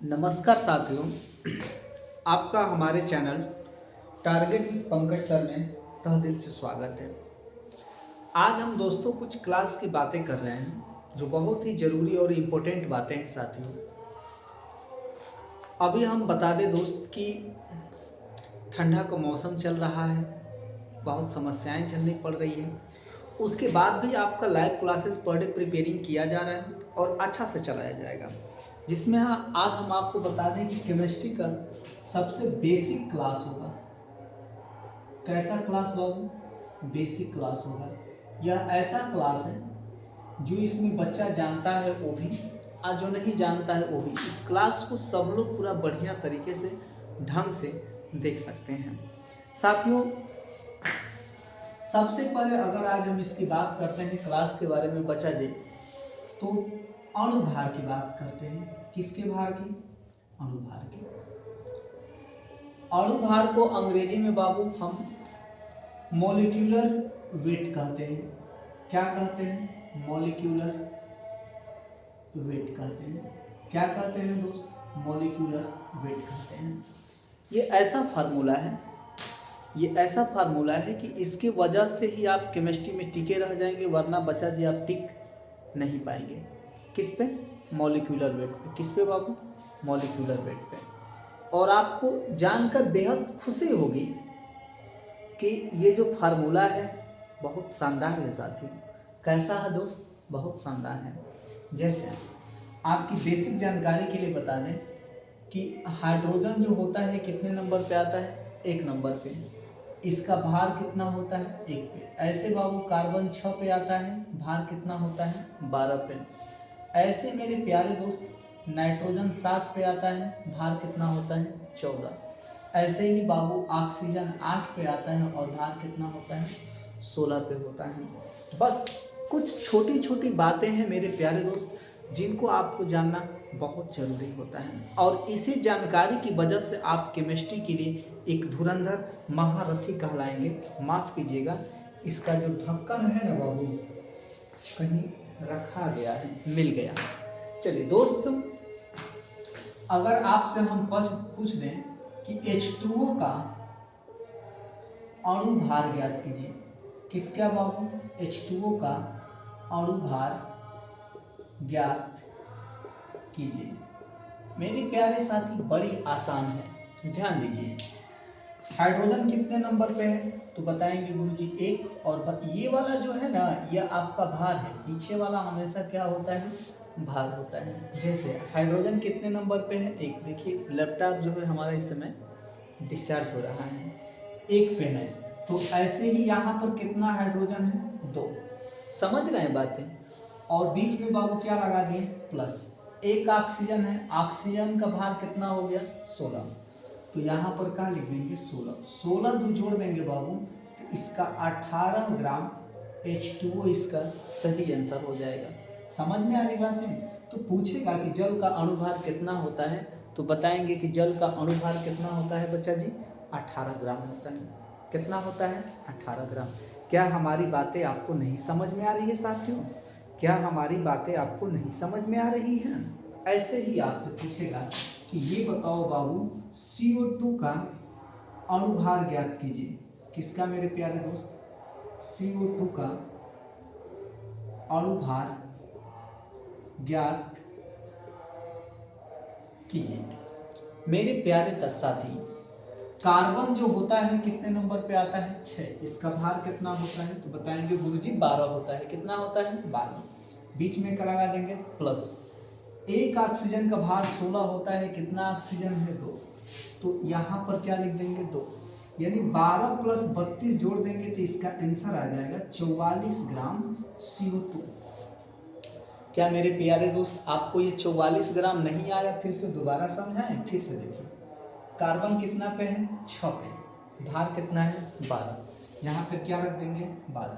नमस्कार साथियों, आपका हमारे channel target with Pankaj sir में तहे दिल से स्वागत है। आज हम दोस्तों कुछ क्लास की बातें कर रहे हैं जो बहुत ही ज़रूरी और इम्पोर्टेंट बातें हैं साथियों। अभी हम बता दें दोस्त कि ठंडा का मौसम चल रहा है, बहुत समस्याएं झेलनी पड़ रही हैं। उसके बाद भी आपका live classes per day preparing किया जा रहा है और अच्छा से चलाया जाएगा, जिसमें आज हम आपको बता दें कि केमिस्ट्री का सबसे बेसिक क्लास होगा। कैसा क्लास बाबू? बेसिक क्लास होगा। यह ऐसा क्लास है जो इसमें बच्चा जानता है वो भी और जो नहीं जानता है वो भी इस क्लास को सब लोग पूरा बढ़िया तरीके से ढंग से देख सकते हैं। साथियों, सबसे पहले अगर आज हम इसकी बात करते हैं क्लास के बारे में बच्चा जी, तो अणुभार की बात करते हैं। किसके भार की? अणुभार की। अणुभार को अंग्रेजी में बाबू हम मॉलिक्यूलर वेट कहते हैं। क्या कहते हैं? मॉलिक्यूलर वेट कहते हैं। क्या कहते हैं दोस्त? मॉलिक्यूलर वेट कहते हैं। ये ऐसा फार्मूला है कि इसके वजह से ही आप केमिस्ट्री में टिके रह जाएंगे, वरना बच्चा जी आप टिक नहीं पाएंगे। किस पे? मॉलिक्यूलर वेट पे। किस पे बाबू? मॉलिक्यूलर वेट पे। और आपको जानकर बेहद खुशी होगी कि ये जो फार्मूला है बहुत शानदार है साथियों। कैसा है दोस्त? बहुत शानदार है। जैसे आपकी बेसिक जानकारी के लिए बता दें कि हाइड्रोजन जो होता है कितने नंबर पे आता है? 1 नंबर पे। इसका भार कितना होता है? 1 पे। ऐसे बाबू कार्बन 6 पे आता है, भार कितना होता है? 12 पे। ऐसे मेरे प्यारे दोस्त नाइट्रोजन 7 पे आता है, भार कितना होता है? 14। ऐसे ही बाबू ऑक्सीजन 8 पे आता है और भार कितना होता है? 16 पे होता है। बस कुछ छोटी छोटी बातें हैं मेरे प्यारे दोस्त जिनको आपको जानना बहुत ज़रूरी होता है, और इसी जानकारी की वजह से आप केमिस्ट्री के लिए एक धुरंधर महारथी कहलाएंगे। माफ़ कीजिएगा, इसका जो ढक्कन है ना बाबू कहीं रखा गया है, मिल गया। चलिए दोस्त, अगर आपसे हम पूछ दें कि H2O का अणु भार ज्ञात कीजिए। किसका बाबू? H2O का अणु भार ज्ञात कीजिए। मेरे प्यारे साथी बड़ी आसान है, ध्यान दीजिए। हाइड्रोजन कितने नंबर पे है? तो बताएंगे गुरुजी 1। और ये वाला जो है ना, ये आपका भार है। पीछे वाला हमेशा क्या होता है? भार होता है। जैसे हाइड्रोजन कितने नंबर पे है? 1। देखिए लैपटॉप जो है हमारा इस समय डिस्चार्ज हो रहा है, 1 पे है। तो ऐसे ही यहाँ पर कितना हाइड्रोजन है? 2। समझ रहे हैं बातें? और बीच में बाबू क्या लगा दिए? प्लस। 1 ऑक्सीजन है, ऑक्सीजन का भार कितना हो गया? 16। तो यहाँ पर क्या लिख देंगे? 16। 16 दो जोड़ देंगे बाबू तो इसका 18 ग्राम H2O इसका सही आंसर हो जाएगा। समझ में आ रही बात है? तो पूछेगा कि जल का अणुभार कितना होता है, तो बताएंगे कि जल का अणुभार कितना होता है बच्चा जी? 18 ग्राम होता है। कितना होता है? 18 ग्राम। क्या हमारी बातें आपको नहीं समझ में आ रही है साथियों? क्या हमारी बातें आपको नहीं समझ में आ रही हैं? ऐसे ही आपसे पूछेगा कि ये बताओ बाबू CO2 का अणुभार ज्ञात कीजिए। किसका मेरे प्यारे दोस्त? CO2 का अणुभार ज्ञात कीजिए। मेरे प्यारे साथी, कार्बन जो होता है कितने नंबर पे आता है? 6। इसका भार कितना होता है? तो बताएंगे गुरुजी 12 होता है। कितना होता है? 12। बीच में क्या लगा देंगे? प्लस। 1 ऑक्सीजन का भार 16 होता है। कितना ऑक्सीजन है? 2। तो यहाँ पर क्या लिख देंगे? 2। यानी 12 प्लस 32 जोड़ देंगे तो इसका आंसर आ जाएगा 44 ग्राम CO2। क्या मेरे प्यारे दोस्त आपको ये 44 ग्राम नहीं आया? फिर से दोबारा समझाएं, फिर से देखिए। कार्बन कितना पे है? 6 पे। भार कितना है? 12। यहाँ पे क्या रख देंगे? 12।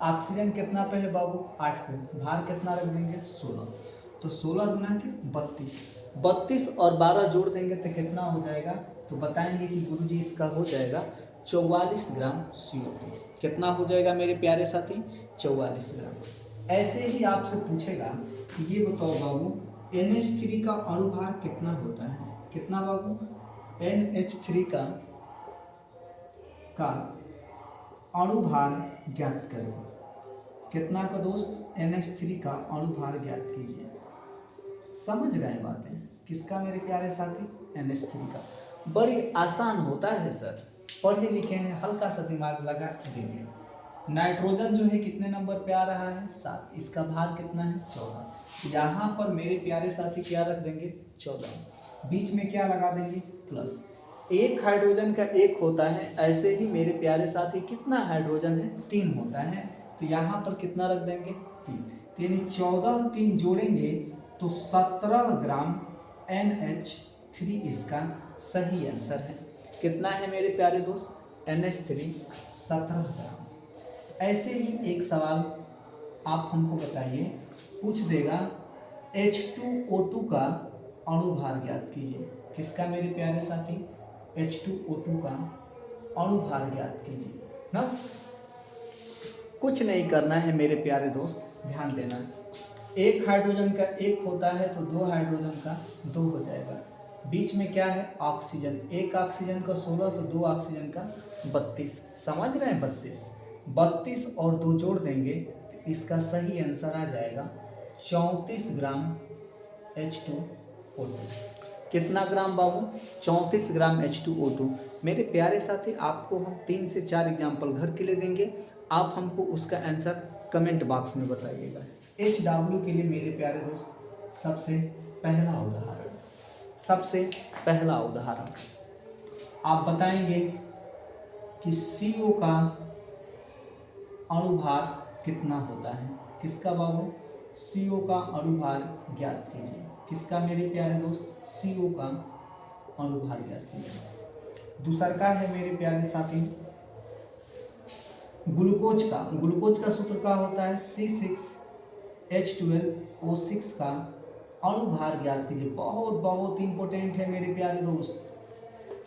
ऑक्सीजन कितना पे है बाबू? 8 पे। भार कितना रख देंगे? 16। तो 16 गुना के 32। 32 और 12 जोड़ देंगे तो कितना हो जाएगा? तो बताएंगे कि गुरुजी इसका हो जाएगा 44 ग्राम CO2। कितना हो जाएगा मेरे प्यारे साथी? 44 ग्राम। ऐसे ही आपसे पूछेगा कि ये बताओ बाबू NH3 का अणुभार कितना होता है? कितना बाबू? NH3 का अणुभार ज्ञात करें। कितना का दोस्त? NH3 का अणुभार ज्ञात कीजिए। समझ रहे हैं बातें? किसका मेरे प्यारे साथी? NH3 का। बड़ी आसान होता है सर, पढ़े लिखे हैं, हल्का सा दिमाग लगा देंगे। नाइट्रोजन जो है कितने नंबर पे आ रहा है? 7। इसका भार कितना है? 14। यहाँ पर मेरे प्यारे साथी क्या रख देंगे? 14। बीच में क्या लगा देंगे? प्लस। एक हाइड्रोजन का एक होता है, ऐसे ही मेरे प्यारे साथी कितना हाइड्रोजन है? 3 होता है, तो यहाँ पर कितना रख देंगे? 3। यानी 14 3 जोड़ेंगे तो 17 ग्राम NH3 इसका सही आंसर है। कितना है मेरे प्यारे दोस्त? NH3 17 ग्राम। ऐसे ही एक सवाल आप हमको बताइए, पूछ देगा H2O2 का अणुभार ज्ञात कीजिए। किसका मेरे प्यारे साथी? H2O2 का अणुभार ज्ञात कीजिए ना। कुछ नहीं करना है मेरे प्यारे दोस्त, ध्यान देना। एक हाइड्रोजन का एक होता है तो 2 हाइड्रोजन का 2 हो जाएगा। बीच में क्या है? ऑक्सीजन। एक ऑक्सीजन का 16 तो 2 ऑक्सीजन का 32। समझ रहे हैं? 32 और 2 जोड़ देंगे तो इसका सही आंसर आ जाएगा 34 ग्राम H2O2। कितना ग्राम बाबू? 34 ग्राम H2O2। मेरे प्यारे साथी, आपको हम 3 से 4 एग्जाम्पल घर के लिए देंगे, आप हमको उसका आंसर कमेंट बॉक्स में बताइएगा। HW के लिए मेरे प्यारे दोस्त सबसे पहला उदाहरण आप बताएंगे कि CO का अणुभार कितना होता है। किसका बाबू? CO का अणुभार ज्ञात कीजिए। किसका मेरे प्यारे दोस्त? CO का अणुभार ज्ञात कीजिए। दूसरा का है मेरे प्यारे साथी ग्लूकोज का। ग्लूकोज का सूत्र क्या होता है? C6H12O6 का अणुभार ज्ञात कीजिए। बहुत इंपॉर्टेंट है मेरे प्यारे दोस्त,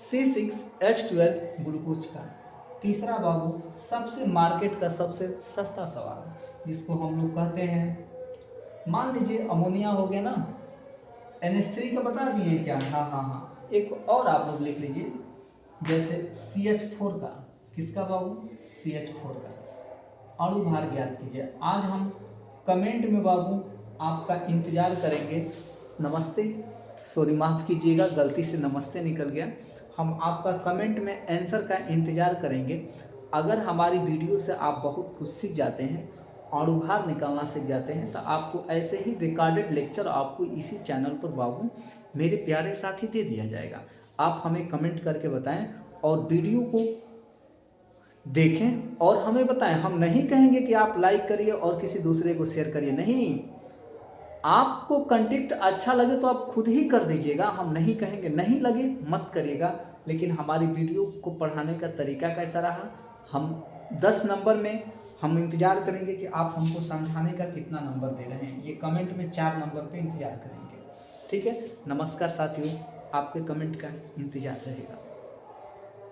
C6H12 ग्लूकोज का। तीसरा बाबू सबसे मार्केट का सबसे सस्ता सवाल, जिसको हम लोग कहते हैं, मान लीजिए अमोनिया हो गया ना, NH3 का बता दिए क्या? हाँ। एक और आप लोग लिख लीजिए, जैसे CH4 का। किसका बाबू? CH4 का अणुभार ज्ञात कीजिए। आज हम कमेंट में बाबू आपका इंतजार करेंगे। नमस्ते, सॉरी माफ़ कीजिएगा, गलती से नमस्ते निकल गया। हम आपका कमेंट में आंसर का इंतज़ार करेंगे। अगर हमारी वीडियो से आप बहुत कुछ सीख जाते हैं, अणुभार निकालना सीख जाते हैं, तो आपको ऐसे ही रिकॉर्डेड लेक्चर आपको इसी चैनल पर बाबू मेरे प्यारे साथी दे दिया जाएगा। आप हमें कमेंट करके बताएं और वीडियो को देखें और हमें बताएं। हम नहीं कहेंगे कि आप लाइक करिए और किसी दूसरे को शेयर करिए, नहीं। आपको कंटेंट अच्छा लगे तो आप खुद ही कर दीजिएगा, हम नहीं कहेंगे। नहीं लगे मत करिएगा। लेकिन हमारी वीडियो को पढ़ाने का तरीका कैसा रहा, हम 10 नंबर में हम इंतज़ार करेंगे कि आप हमको समझाने का कितना नंबर दे रहे हैं। ये कमेंट में 4 नंबर पे इंतज़ार करेंगे। ठीक है, नमस्कार साथियों, आपके कमेंट का इंतज़ार रहेगा।